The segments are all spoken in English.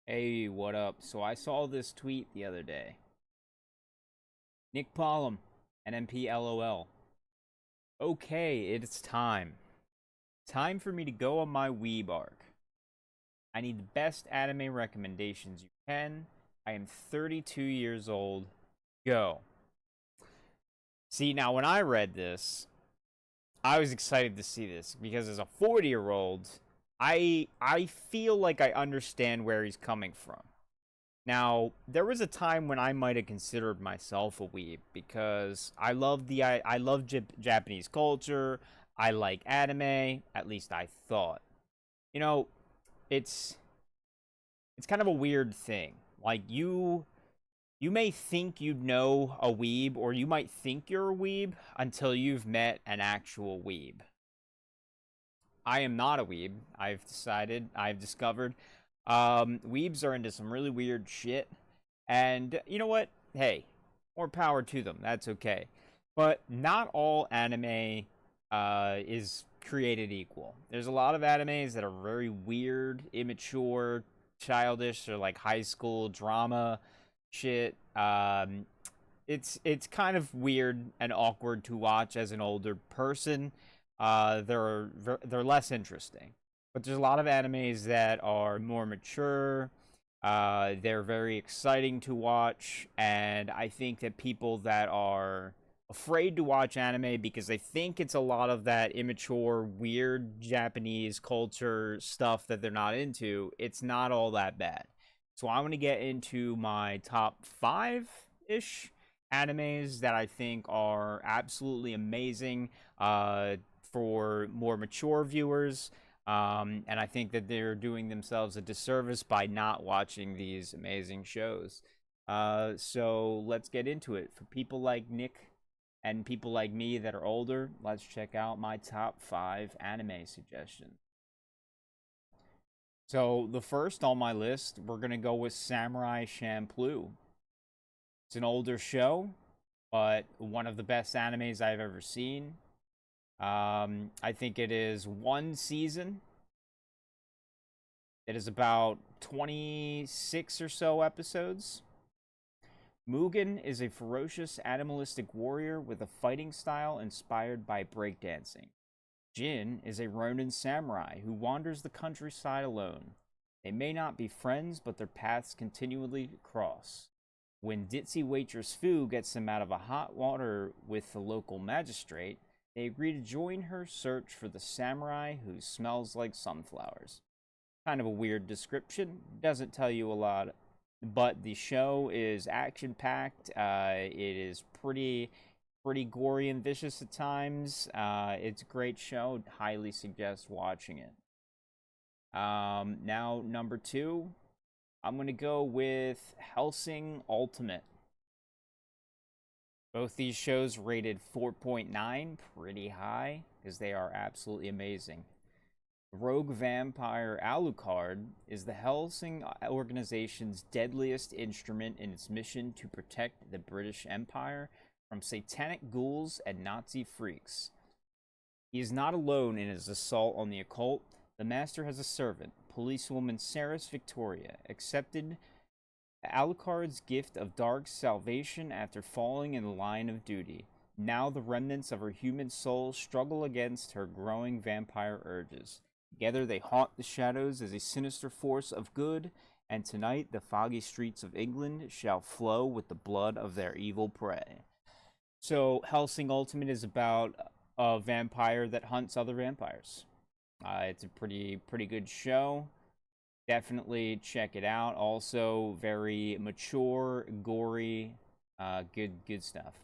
Hey, what up? So I saw this tweet the other day. Nick Pollum, NMP LOL. Okay, it's time. Time for me to go on my weeb arc. I need the best anime recommendations you can. I am 32 years old. Go. See, now when I read this, I was excited to see this because as a 40-year-old, I feel like I understand where he's coming from. Now, there was a time when I might have considered myself a weeb because I love Japanese culture. I like anime, at least I thought. You know, it's it's kind of a weird thing. Like you may think you know a weeb or you might think you're a weeb until you've met an actual weeb. I am not a weeb. I've discovered weebs are into some really weird shit. And you know what? Hey, more power to them. That's okay. But not all anime is created equal. There's a lot of animes that are very weird, immature, childish, or like high school drama shit. It's kind of weird and awkward to watch as an older person. They're less interesting. But there's a lot of animes that are more mature. They're very exciting to watch, and I think that people that are afraid to watch anime because they think it's a lot of that immature, weird Japanese culture stuff that they're not into, it's not all that bad. So I want to get into my top five ish animes that I think are absolutely amazing for more mature viewers. And I think that they're doing themselves a disservice by not watching these amazing shows. So let's get into it. For people like Nick and people like me that are older, let's check out my top five anime suggestions. So the first on my list, we're gonna go with Samurai Champloo. It's an older show, but one of the best animes I've ever seen. I think it is one season. It is about 26 or so episodes. Mugen is a ferocious animalistic warrior with a fighting style inspired by breakdancing. Jin is a Ronin samurai who wanders the countryside alone. They may not be friends, but their paths continually cross. When ditzy waitress Fu gets them out of a hot water with the local magistrate, they agree to join her search for the samurai who smells like sunflowers. Kind of a weird description, doesn't tell you a lot, but the show is action packed. It is pretty gory and vicious at times. It's a great show. Highly suggest watching it. Now number two, I'm gonna go with Hellsing Ultimate. Both these shows rated 4.9, pretty high, because they are absolutely amazing. Rogue vampire Alucard is the Hellsing organization's deadliest instrument in its mission to protect the British Empire from satanic ghouls and Nazi freaks. He is not alone in his assault on the occult. The Master has a servant, policewoman Saris Victoria, accepted Alucard's gift of dark salvation after falling in the line of duty. Now the remnants of her human soul struggle against her growing vampire urges. Together they haunt the shadows as a sinister force of good, and tonight the foggy streets of England shall flow with the blood of their evil prey. So Hellsing Ultimate is about a vampire that hunts other vampires. It's a pretty good show. Definitely check it out. Also, very mature, gory, good stuff.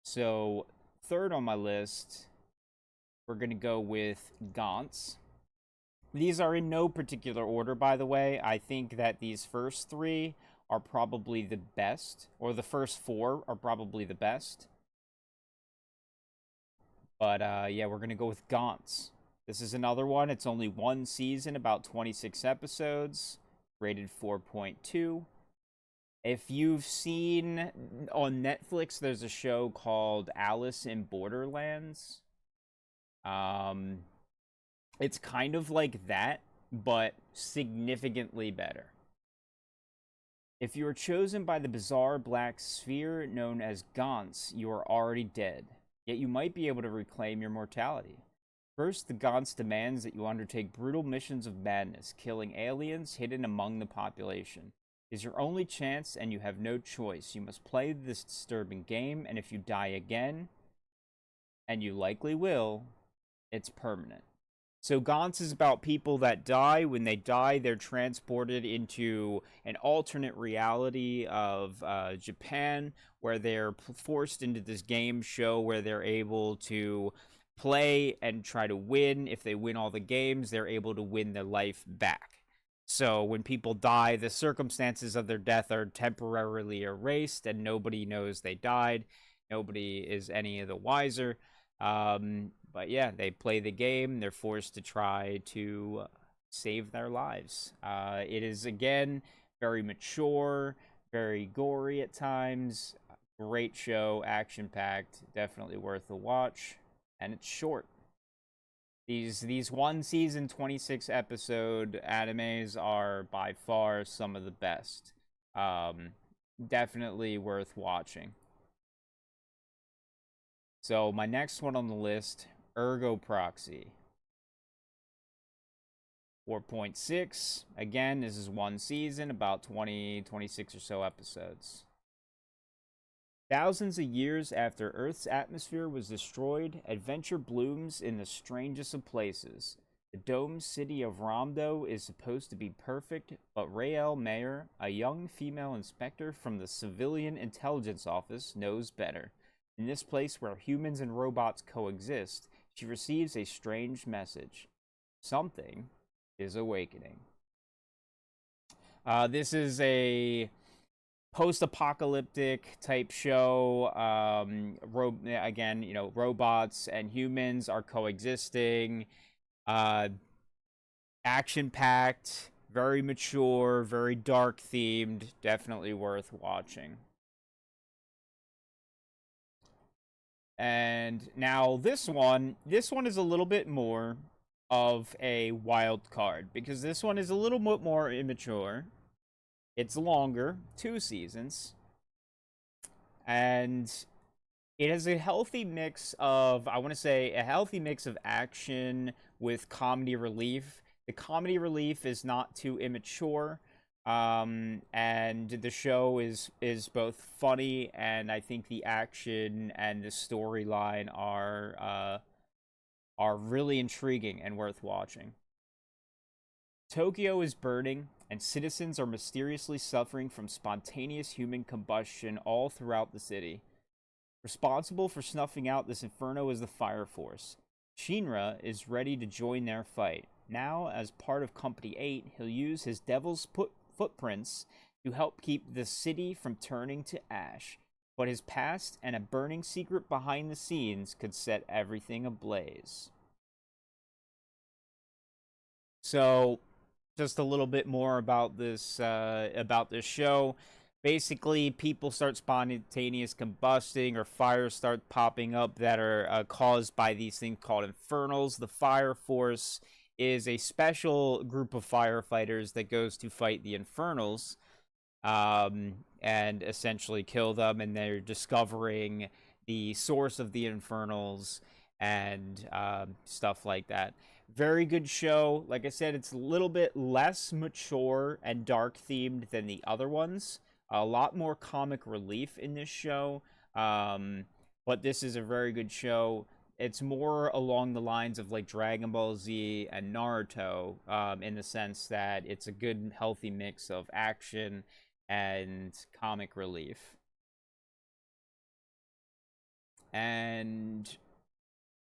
So, third on my list, we're gonna go with Gantz. These are in no particular order, by the way. I think that these first three are probably the best, or the first four are probably the best. But yeah, we're gonna go with Gantz. This is another one. It's only one season, about 26 episodes, rated 4.2. If you've seen on Netflix, there's a show called Alice in Borderlands. It's kind of like that, but significantly better. If you are chosen by the bizarre black sphere known as Gantz, you are already dead, yet you might be able to reclaim your mortality. First, the Gantz demands that you undertake brutal missions of madness, killing aliens hidden among the population. It is your only chance, and you have no choice. You must play this disturbing game, and if you die again, and you likely will, it's permanent. So Gantz is about people that die. When they die, they're transported into an alternate reality of Japan, where they're forced into this game show where they're able to play and try to win. If they win all the games, they're able to win their life back. So when people die, the circumstances of their death are temporarily erased, and nobody knows they died. Nobody is any of the wiser. But yeah, they play the game. They're forced to try to save their lives. It is, again, very mature, very gory at times. Great show, action-packed, definitely worth a watch. And it's short. These one season, 26 episode animes are by far some of the best. Definitely worth watching. So my next one on the list, Ergo Proxy. 4.6. Again, this is one season, about 26 or so episodes. Thousands of years after Earth's atmosphere was destroyed, adventure blooms in the strangest of places. The domed city of Ramdo is supposed to be perfect, but Rael Mayer, a young female inspector from the Civilian Intelligence Office, knows better. In this place where humans and robots coexist, she receives a strange message. Something is awakening. This is a post-apocalyptic type show. Again, you know, robots and humans are coexisting. Action-packed, very mature, very dark themed. Definitely worth watching. And now this one is a little bit more of a wild card, because this one is a little bit more immature. It's longer, 2 seasons. And it has a healthy mix of, I want to say, a healthy mix of action with comedy relief. The comedy relief is not too immature. And the show is both funny, and I think the action and the storyline are really intriguing and worth watching. Tokyo is burning, and citizens are mysteriously suffering from spontaneous human combustion all throughout the city. Responsible for snuffing out this inferno is the Fire Force. Shinra is ready to join their fight. Now, as part of Company 8, he'll use his devil's footprints to help keep the city from turning to ash. But his past and a burning secret behind the scenes could set everything ablaze. So, just a little bit more about this show. Basically, people start spontaneous combusting, or fires start popping up that are caused by these things called infernals. The Fire Force is a special group of firefighters that goes to fight the infernals, and essentially kill them. And they're discovering the source of the infernals and stuff like that. Very good show. Like I said, it's a little bit less mature and dark themed than the other ones. A lot more comic relief in this show. But this is a very good show. It's more along the lines of like Dragon Ball Z and Naruto, in the sense that it's a good, healthy mix of action and comic relief. And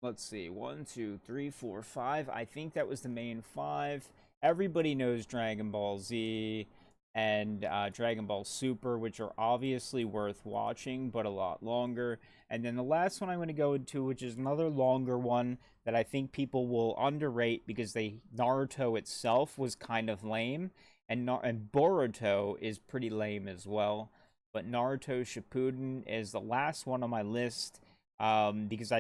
let's see, 1, 2, 3, 4, 5. I think that was the main 5. Everybody knows Dragon Ball Z and Dragon Ball Super, which are obviously worth watching, but a lot longer. And then the last one I'm going to go into, which is another longer one that I think people will underrate, because Naruto itself was kind of lame, and Boruto is pretty lame as well. But Naruto Shippuden is the last one on my list, because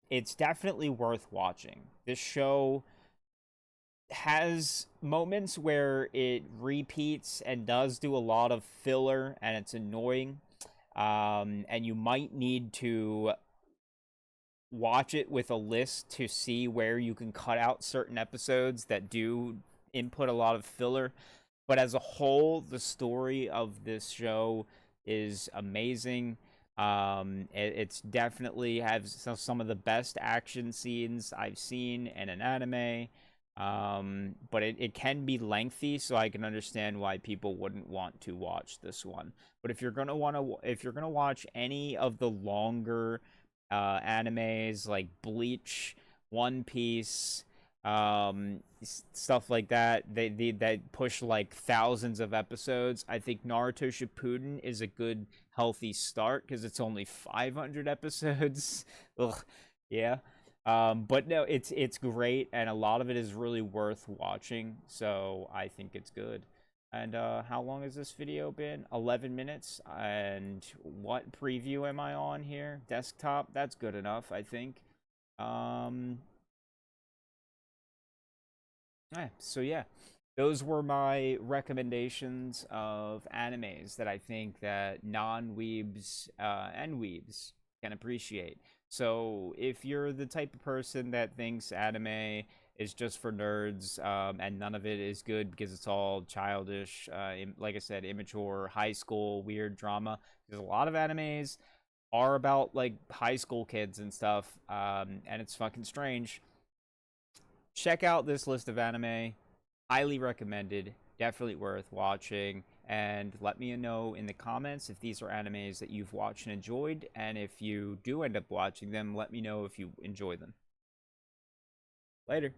it's definitely worth watching. This show has moments where it repeats and does do a lot of filler, and it's annoying. And you might need to watch it with a list to see where you can cut out certain episodes that do input a lot of filler. But as a whole, the story of this show is amazing. It's definitely has some of the best action scenes I've seen in an anime. But it can be lengthy, so I can understand why people wouldn't want to watch this one. But if you're gonna watch any of the longer animes like Bleach, One Piece, stuff like that, that push like thousands of episodes, I think Naruto Shippuden is a good healthy start because it's only 500 episodes. Ugh, yeah. But no, it's great, and a lot of it is really worth watching, so I think it's good. And how long has this video been? 11 minutes. And what preview am I on here? Desktop. That's good enough, I think. So yeah, those were my recommendations of animes that I think that non-weebs and weebs can appreciate. So if you're the type of person that thinks anime is just for nerds, and none of it is good because it's all childish, like I said, immature, high school, weird drama, because a lot of animes are about like high school kids and stuff, and it's fucking strange. Check out this list of anime. Highly recommended. Definitely worth watching. And let me know in the comments if these are animes that you've watched and enjoyed. And if you do end up watching them, let me know if you enjoy them. Later.